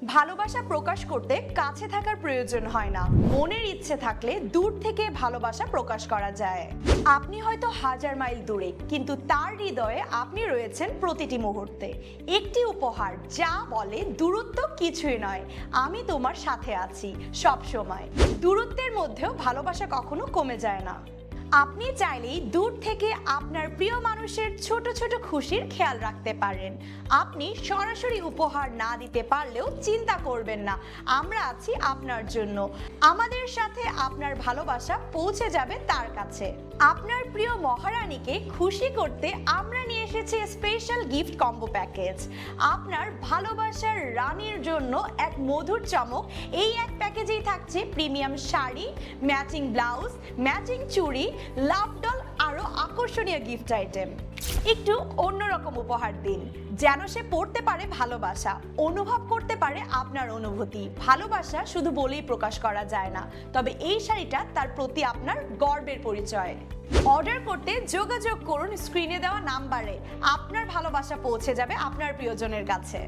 ভালোবাসা প্রকাশ করতে কাছে থাকার প্রয়োজন হয় না, মনের ইচ্ছে থাকলে দূর থেকে ভালোবাসা প্রকাশ করা যায়। আপনি হয়তো হাজার মাইল দূরে, কিন্তু তার হৃদয়ে আপনি রয়েছেন প্রতিটি মুহূর্তে। একটি উপহার যা বলে দূরত্ব কিছুই নয়, আমি তোমার সাথে আছি সব সময়। দূরত্বের মধ্যেও ভালোবাসা কখনো কমে যায় না। আপনি চাইলেই দূর থেকে আপনার প্রিয় মানুষের ছোট ছোট খুশির খেয়াল রাখতে পারেন। আপনি সরাসরি উপহার না দিতে পারলেও চিন্তা করবেন না, আমরা আছি আপনার জন্য। আমাদের সাথে আপনার ভালোবাসা পৌঁছে যাবে তার কাছে। আপনার প্রিয় মহারানীকে খুশি করতে আমরা নিয়ে এসেছি স্পেশাল গিফট কম্বো প্যাকেজ। আপনার ভালোবাসার রানীর জন্য এক মধুর চমক। এই এক প্যাকেজেই থাকছে premium sari, matching blouse, matching চুড়ি, লাভ ডল, আরো আকর্ষণীয় গিফট আইটেম। একটু অন্যরকম উপহার দিন, যেন সে পড়তে পারে ভালোবাসা, অনুভব করতে পারে আপনার অনুভূতি। ভালোবাসা শুধু বলেই প্রকাশ করা যায় না, তবে এই শাড়িটা তার প্রতি আপনার গর্বের পরিচয়। অর্ডার করতে যোগাযোগ করুন স্ক্রিনে দেওয়া নাম্বারে। আপনার ভালোবাসা পৌঁছে যাবে আপনার প্রিয়জনের কাছে।